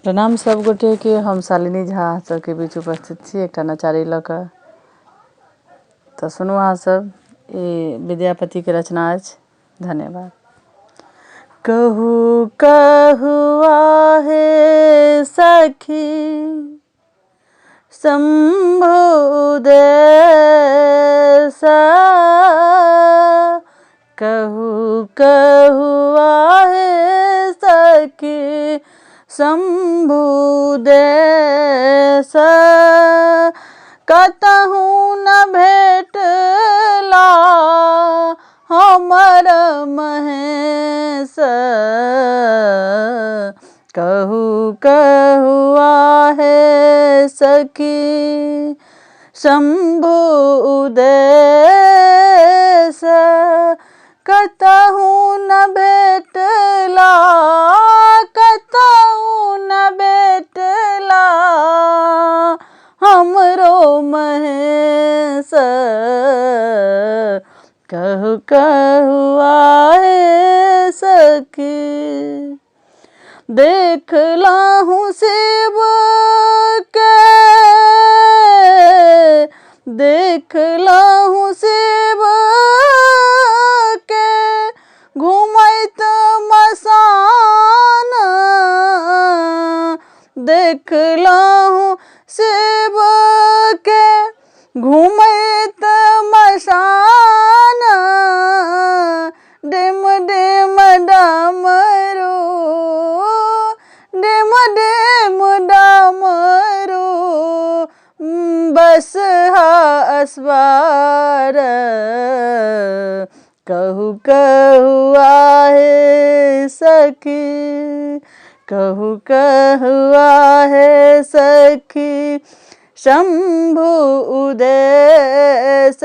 प्रणाम सब गोटे के। हम शालिनी झा सबके बीच उपस्थित छी एकटा नचारी लऽ कऽ। तऽ सुनू अहाँ सब, ई विद्यापति के रचना अछि। धन्यवाद। कहू कहू आहे सखी शंभु देश, कहू कहू आहे सखी शंभु देश, कतहु न भेटला हमर महेश। कहू कहू आहे सखी शंभु देश, कतहु न भेटला, कतहु न भेटला हमरो महेश। कहू कहू आहे सखी देखलाहु शिव के, देखलाहु शिव के घुमैत मसान, देखलाहु शिव के घुमैत मसान, डिम डिम डमरू, डिम डिम डमरू बसहा अस्वार। कहू कहू आहे सखी, कहू कहू आहे सखी शंभु देश,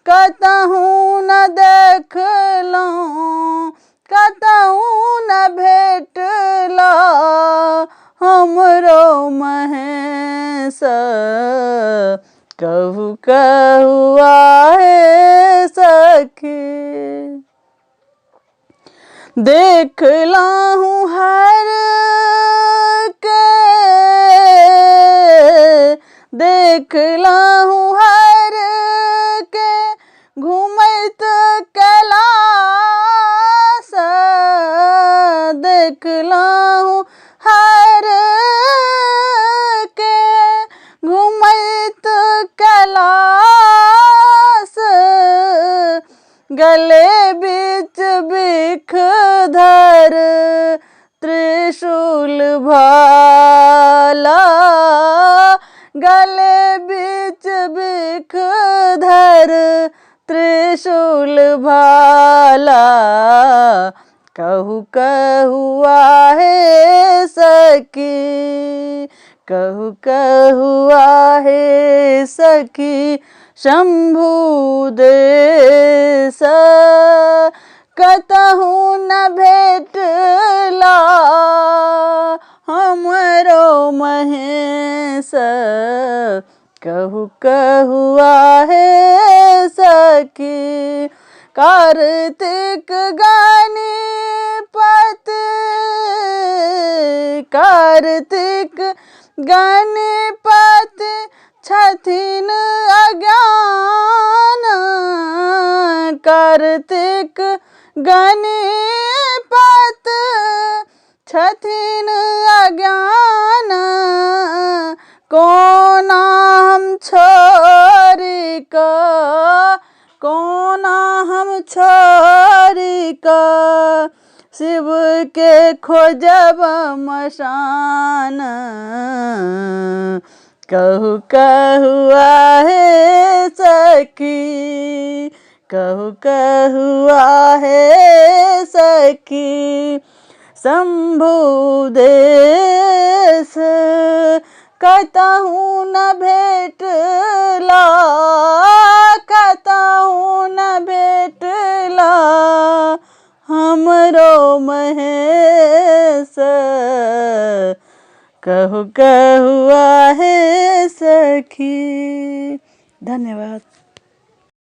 कतहु न देखलहुँ, कतहु न भेटला हमरो महेश। कहू कहू आहे सखी देखलाहु हर के, देखलाहु हर के घुमैत कैलाश, देखलाहु हर के घुमैत कैलाश, गले बीच बिख धर त्रिशूल भाला, गले बीच बिख धर त्रिशूल भाला। कहू कहू आहे सखी, कहू कहू आहे सखी शंभु देश, कतहु न भेटला हमरो महेश। कहू कहू आहे सखी कार्तिक गणपत, कार्तिक गणपत छथिन अज्ञान, कार्तिक गणपत छथिन अज्ञान, कोना हम छोड़ी कऽ, कोना हम छोड़ी कऽ शिव के खोजब मशान। कहू कहू आहे सखी, कहू कहू आहे सखी शंभु देश, कतहु न भेटला, कतहु न भेटला हमरो महेश। कहू कहू आहे सखी। धन्यवाद।